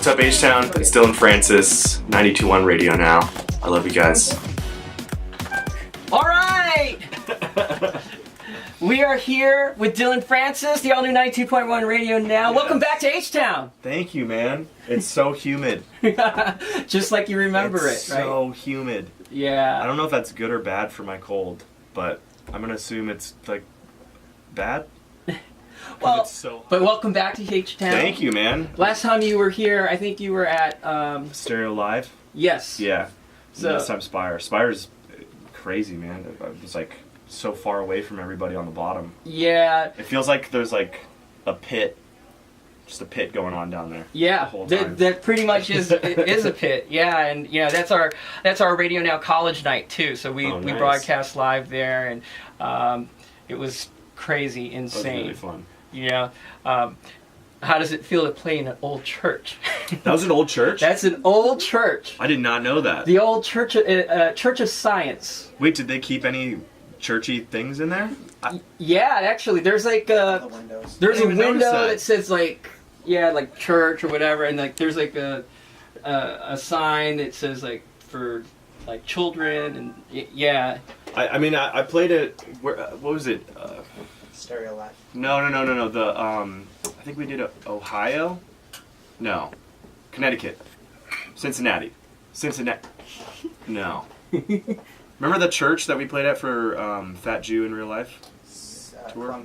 What's up, H-Town? It's Dillon Francis, 92.1 Radio now. I love you guys. All right! We are here with Dillon Francis, the all-new 92.1 Radio now. Yes. Welcome back to H-Town. Thank you, man. It's so humid. Just like you remember it's it, right? so humid. Yeah. I don't know if that's good or bad for my cold, but I'm going to assume it's, like, bad. Well, it's so but welcome back to H-Town. Thank you, man. Last time you were here, I think you were at... Stereo Live? Yes. Yeah. So, this time Spire. Spire's crazy, man. I was, like, so far away from everybody on the bottom. Yeah. It feels like there's, like, a pit. Just a pit going on down there. Yeah, the whole time. that pretty much is a pit. Yeah, and you know that's our Radio Now College night too. So we broadcast live there, and it was crazy, insane. That was really fun. You know, how does it feel to play in an old church? That was an old church? That's an old church. I did not know that. The old church, Church of Science. Wait, did they keep any churchy things in there? Yeah, actually, there's like there's a window that says like church or whatever, and like there's like a sign that says like for like children, and yeah. I mean I played it. What was it? Stereo Live. No. The I think we did Ohio. No, Connecticut, Cincinnati. No. Remember the church that we played at for Fat Jew in Real Life? Tour?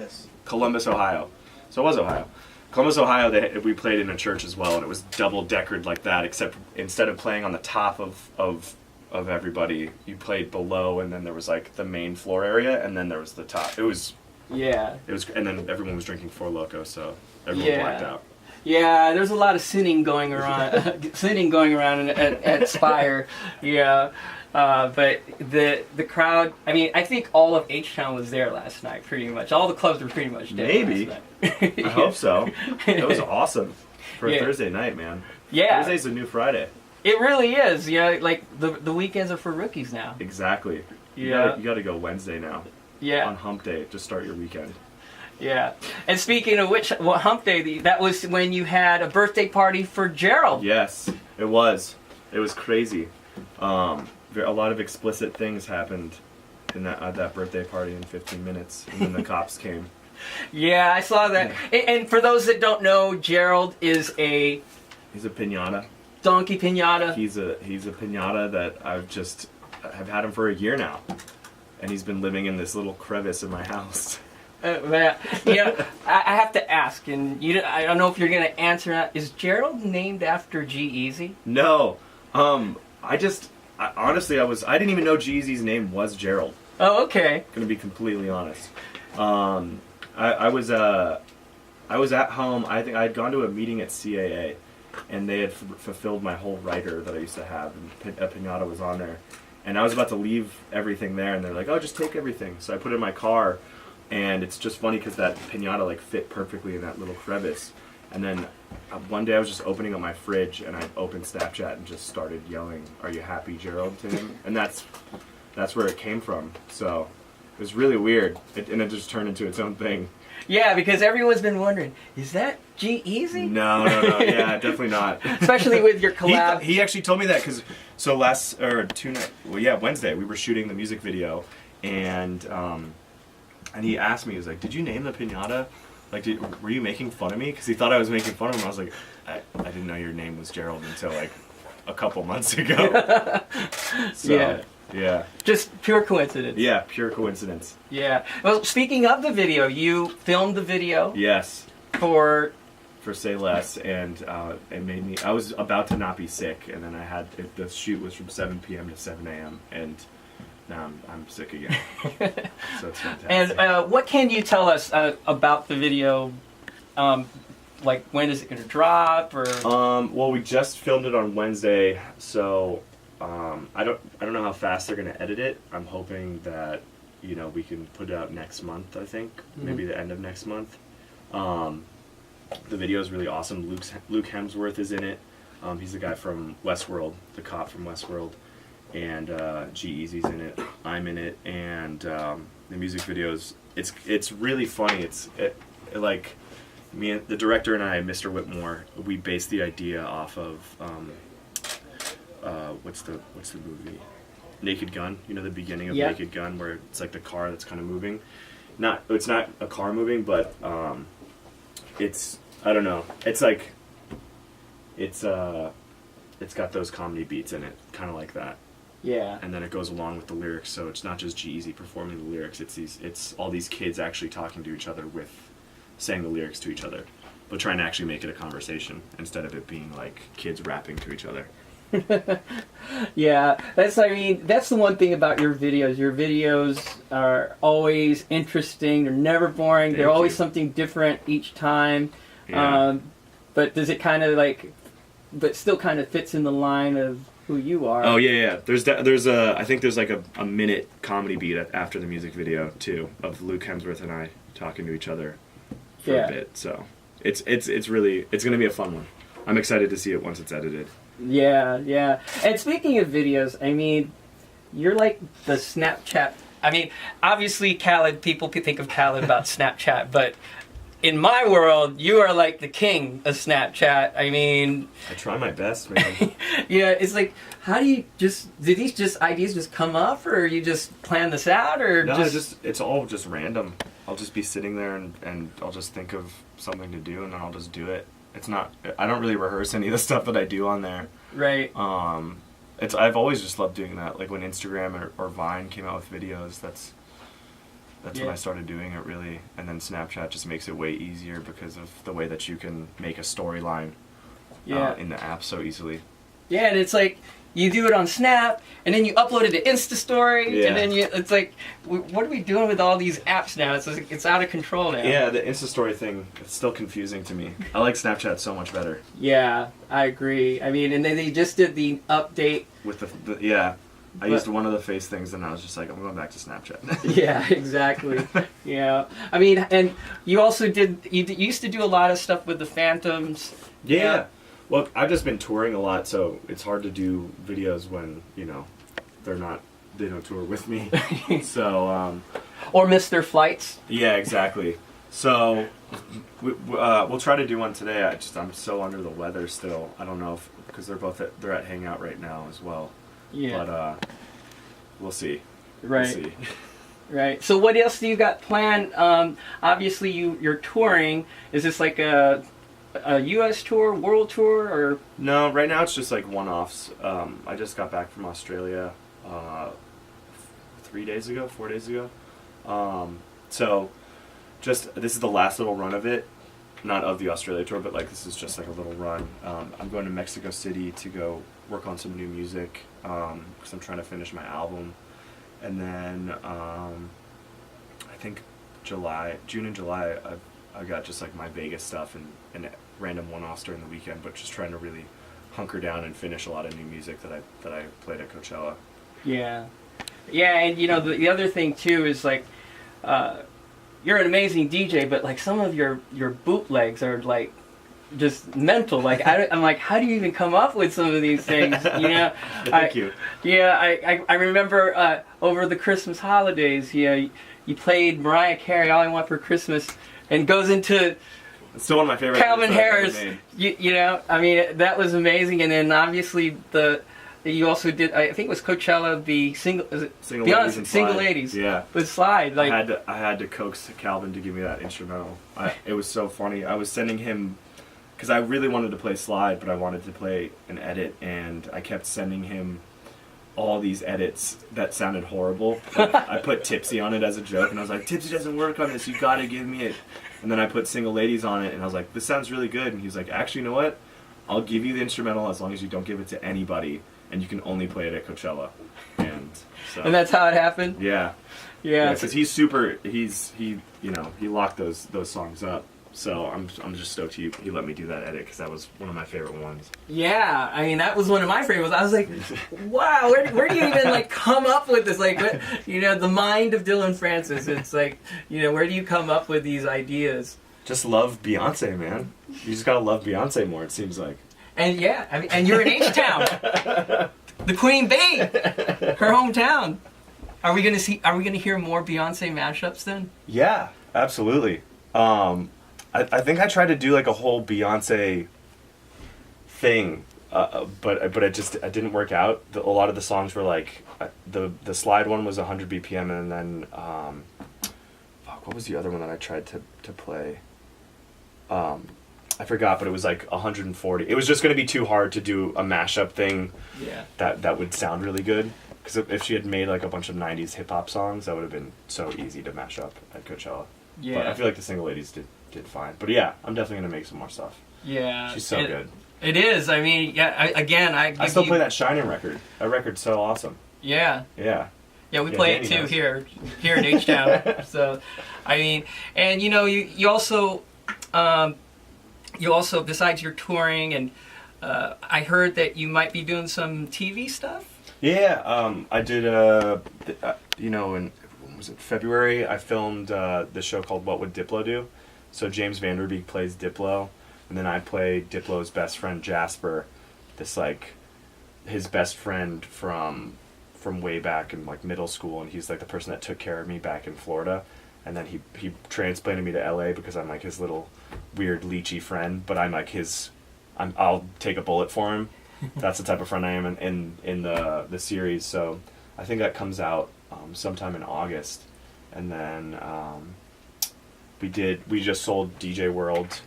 Columbus, Ohio. So it was Ohio. Columbus, Ohio, we played in a church as well, and it was double-deckered like that, except instead of playing on the top of everybody, you played below, and then there was like the main floor area, and then there was the top. It was, and then everyone was drinking Four Loko, so everyone blacked out. Yeah, there's a lot of sinning going around, at Spire. Yeah. But the crowd, I mean, I think all of H-Town was there last night, pretty much. All the clubs were pretty much dead Maybe. last night. I hope so. It was awesome for a Thursday night, man. Yeah. Thursday's the new Friday. It really is. Yeah, like the weekends are for rookies now. Exactly. You got to go Wednesday now. Yeah. On hump day, just start your weekend. Yeah. And speaking of which, hump day, that was when you had a birthday party for Gerald. Yes, it was. It was crazy. A lot of explicit things happened in that birthday party in 15 minutes, and then the cops came. Yeah, I saw that. And for those that don't know, Gerald is he's a pinata. Donkey pinata. He's a pinata that I've had him for a year now, and he's been living in this little crevice in my house. Man, you know, I have to ask, and I don't know if you're gonna answer that. Is Gerald named after G-Eazy? No. Honestly, I didn't even know G-Eazy's name was Gerald. Oh, okay. Gonna be completely honest. I was at home. I think I had gone to a meeting at CAA, and they had fulfilled my whole rider that I used to have, and a pinata was on there. And I was about to leave everything there, and they're like, "Oh, just take everything." So I put it in my car, and it's just funny because that pinata like fit perfectly in that little crevice. And then one day I was just opening up my fridge, and I opened Snapchat and just started yelling, "Are you happy, Gerald?" to him, and that's where it came from. So it was really weird, and it just turned into its own thing. Yeah, because everyone's been wondering, is that G-Eazy? No, yeah, definitely not. Especially with your collab. He actually told me that because Wednesday we were shooting the music video, and he asked me, he was like, "Did you name the pinata? Like, were you making fun of me?" Because he thought I was making fun of him. I was like, I didn't know your name was Gerald until like a couple months ago. So, yeah. Just pure coincidence. Yeah, pure coincidence. Yeah. Well, speaking of the video, you filmed the video. Yes. For Say Less, and it made me. I was about to not be sick, and then the shoot was from 7 p.m. to 7 a.m. and now I'm sick again. So it's fantastic. And what can you tell us about the video? Like, when is it going to drop? Or well, we just filmed it on Wednesday, so I don't know how fast they're going to edit it. I'm hoping that we can put it out next month. I think maybe the end of next month. The video is really awesome. Luke Hemsworth is in it. He's the guy from Westworld, the cop from Westworld. And G-Eazy's in it. I'm in it, and the music videos. It's really funny. me and the director and I, Mr. Whitmore, we based the idea off of what's the movie? Naked Gun. You know the beginning of Naked Gun where it's like the car that's kind of moving. It's not a car moving, but it's, I don't know. It's like it's got those comedy beats in it, kind of like that. Yeah. And then it goes along with the lyrics, so it's not just G-Eazy performing the lyrics. It's all these kids actually talking to each other with saying the lyrics to each other, but trying to actually make it a conversation instead of it being like kids rapping to each other. Yeah, that's the one thing about your videos. Your videos are always interesting. They're never boring. They're always something different each time. Yeah. But does it kind of but still kind of fits in the line of who you are? Oh yeah. I think there's like a minute comedy beat after the music video too of Luke Hemsworth and I talking to each other for a bit. So it's gonna be a fun one. I'm excited to see it once it's edited. Yeah, yeah. And speaking of videos, I mean, you're like the Snapchat. I mean, obviously, Khaled, people think of Khaled about Snapchat, but in my world, you are like the king of Snapchat. I mean... I try my best, man. Yeah, it's like, how do you did these ideas just come up, or you just plan this out, or no, it's all just random. I'll just be sitting there and I'll just think of something to do, and then I'll just do it. It's not. I don't really rehearse any of the stuff that I do on there. Right. I've always just loved doing that. Like when Instagram or Vine came out with videos, that's when I started doing it really. And then Snapchat just makes it way easier because of the way that you can make a storyline in the app so easily. Yeah, and it's like you do it on Snap, and then you upload it to Insta Story, and then it's like, what are we doing with all these apps now? It's out of control now. Yeah, the Insta Story thing, it's still confusing to me. I like Snapchat so much better. Yeah, I agree. I mean, and then they just did the update. With I used one of the face things, and I was just like, I'm going back to Snapchat. Yeah, exactly. Yeah. I mean, and you also you used to do a lot of stuff with the Phantoms. Yeah. Well, I've just been touring a lot, so it's hard to do videos when, they don't tour with me. So, or miss their flights. Yeah, exactly. So, we'll try to do one today. I'm so under the weather still. I don't know because they're at Hangout right now as well. Yeah. But, we'll see. Right. We'll see. Right. So what else do you got planned? Obviously you're touring. Is this like a U.S. tour, world tour, or? No, right now it's just like one-offs. I just got back from Australia 4 days ago. So just this is the last little run of it, not of the Australia tour, but like this is just like a little run. I'm going to Mexico City to go work on some new music because I'm trying to finish my album, and then I think June and July I got just like my Vegas stuff and random one-offs during the weekend, but just trying to really hunker down and finish a lot of new music that I played at Coachella. Yeah, yeah, and the other thing too is like you're an amazing DJ, but like some of your bootlegs are like just mental. Like I'm like, how do you even come up with some of these things? Thank you. Yeah, I remember over the Christmas holidays, you played Mariah Carey, "All I Want for Christmas," and goes into it's still one of my favorite. Calvin Harris. I mean, that was amazing. And then obviously you also did, I think it was Coachella, the single ladies yeah, with Slide. Like I had to coax Calvin to give me that instrumental. It was so funny. I was sending him because I really wanted to play Slide, but I wanted to play an edit, and I kept sending him all these edits that sounded horrible. Like, I put Tipsy on it as a joke, and I was like, Tipsy doesn't work on this, you gotta give me it. And then I put Single Ladies on it, and I was like, this sounds really good. And he was like, actually, you know what? I'll give you the instrumental as long as you don't give it to anybody, and you can only play it at Coachella. And that's how it happened? Yeah. Yeah. Because he locked those songs up. So I'm just stoked he let me do that edit because that was one of my favorite ones. Yeah, I mean that was one of my favorites. I was like, wow, where do you even like come up with this? Like, the mind of Dillon Francis. It's like, where do you come up with these ideas? Just love Beyonce, man. You just gotta love Beyonce more. It seems like. And yeah, I mean, and you're in H-Town, the Queen Bee, her hometown. Are we gonna hear more Beyonce mashups then? Yeah, absolutely. I think I tried to do like a whole Beyonce thing, but it didn't work out. A lot of the songs were like the slide one was 100 BPM, and then what was the other one that I tried to play? I forgot, but it was like 140. It was just going to be too hard to do a mashup thing. Yeah. That would sound really good. Because if she had made like a bunch of 90s hip hop songs, that would have been so easy to mash up at Coachella. Yeah. But I feel like the Single Ladies did fine. But yeah, I'm definitely going to make some more stuff. Yeah. She's so good. It is. I mean, yeah. I still play that Shining record. That record's so awesome. Yeah. Yeah. Yeah, we play it too here in H-Town. So, I mean, and you also besides your touring, and I heard that you might be doing some TV stuff. Yeah, I did. When was it, February? I filmed this show called What Would Diplo Do? So James Vanderbeek plays Diplo, and then I play Diplo's best friend Jasper. This like his best friend from way back in like middle school, and he's like the person that took care of me back in Florida, and then he transplanted me to LA because I'm like his little weird leechy friend, but I'm like I'll take a bullet for him. That's the type of friend I am in the series. So I think that comes out sometime in August, and then we just sold DJ World,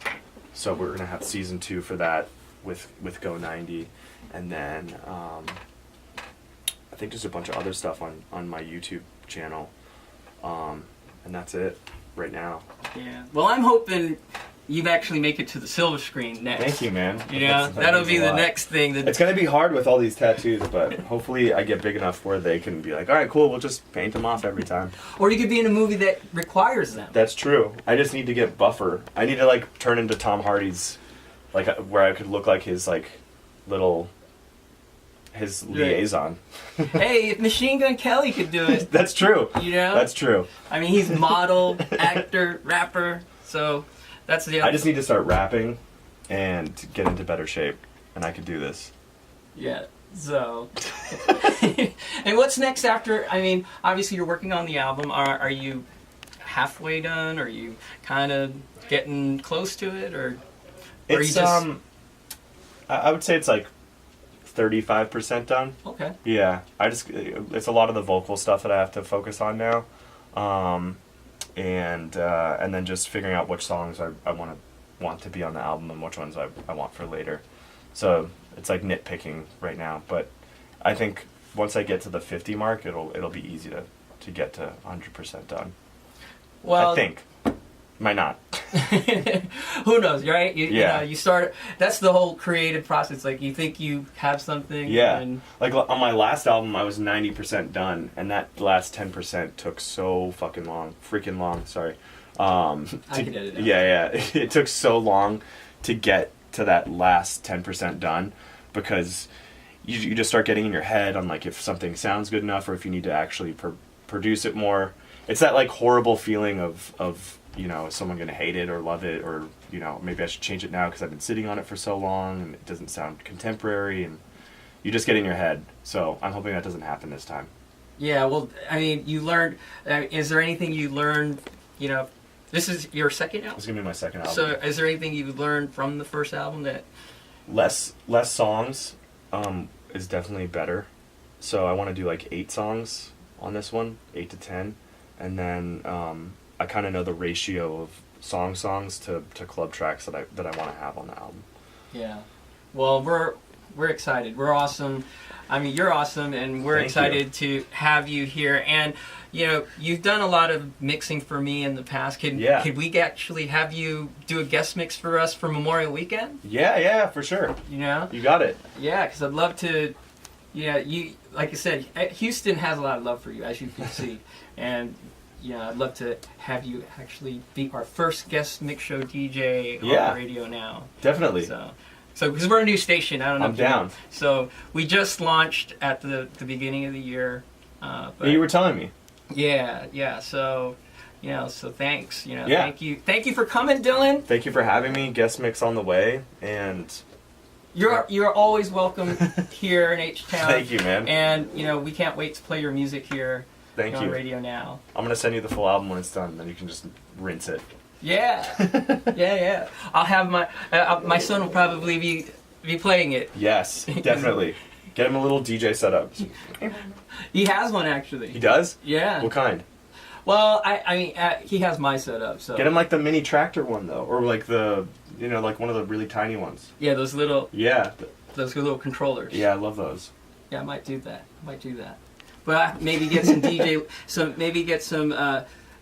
so we're gonna have season 2 for that with Go 90, and then I think there's a bunch of other stuff on my YouTube channel, and that's it right now. Yeah. Well, I'm hoping you actually make it to the silver screen next. Thank you, man. That'll be the next thing. It's going to be hard with all these tattoos, but hopefully I get big enough where they can be like, all right, cool, we'll just paint them off every time. Or you could be in a movie that requires them. That's true. I just need to get buffer. I need to like turn into Tom Hardy's, like where I could look like his like little, his liaison. Hey, if Machine Gun Kelly could do it. That's true. That's true. I mean, he's model, actor, rapper, so... That's the other. I just need to start rapping and get into better shape, and I can do this. Yeah, so... And what's next after... I mean, obviously you're working on the album. Are you halfway done? Are you kind of getting close to it? Or are you just... I would say it's like 35% done. Okay. Yeah, it's a lot of the vocal stuff that I have to focus on now. And then just figuring out which songs I want to be on the album and which ones I want for later. So it's like nitpicking right now, but I think once I get to the 50 mark, it'll be easy to get to 100% done. Well, I think. Might not. Who knows, right? You yeah. You start. That's the whole creative process. Like you think you have something. Yeah. And like on my last album, I was 90% done, and that last 10% took so freaking long. Sorry. I can edit it out. Yeah. It took so long to get to that last 10% done because you just start getting in your head on like if something sounds good enough or if you need to actually produce it more. It's that like horrible feeling of is someone going to hate it or love it, or maybe I should change it now because I've been sitting on it for so long and it doesn't sound contemporary, and you just get in your head. So I'm hoping that doesn't happen this time. Yeah, well, I mean, you learned. Is there anything you learned? This is your second album. It's gonna be my second album. So, is there anything you learned from the first album that? Less songs is definitely better. So I want to do like 8 songs on this one, 8 to 10, and then I kind of know the ratio of songs to club tracks that I want to have on the album. Yeah, well, we're excited. We're awesome. I mean, you're awesome, and we're excited to have you here. And you've done a lot of mixing for me in the past. Could we actually have you do a guest mix for us for Memorial Weekend? Yeah, for sure. You got it. Yeah, because I'd love to. Yeah, like I said, Houston has a lot of love for you, as you can see, and. Yeah, I'd love to have you actually be our first guest mix show DJ on the radio now. Definitely. So because we're a new station, I don't know. I'm down. So we just launched at the beginning of the year. But you were telling me. Yeah. So, so thanks. Thank you for coming, Dillon. Thank you for having me. Guest mix on the way, and you're always welcome here in H-Town. Thank you, man. And we can't wait to play your music here. Thank you. On radio now. I'm gonna send you the full album when it's done, then you can just rinse it. Yeah. Yeah. I'll have my son will probably be playing it. Yes, definitely. Get him a little DJ setup. He has one actually. He does? Yeah. What kind? Well, I mean, he has my setup, so. Get him like the mini tractor one though, or like the, like one of the really tiny ones. Yeah, those little Yeah. little controllers. Yeah, I love those. Yeah, I might do that. But maybe get some DJ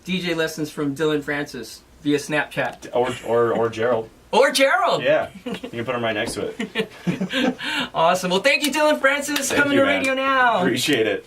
DJ lessons from Dillon Francis via Snapchat. Or Gerald. Or Gerald. Yeah, you can put him right next to it. Awesome. Well, thank you, Dillon Francis, Thank coming you, to man. Radio Now. Appreciate it.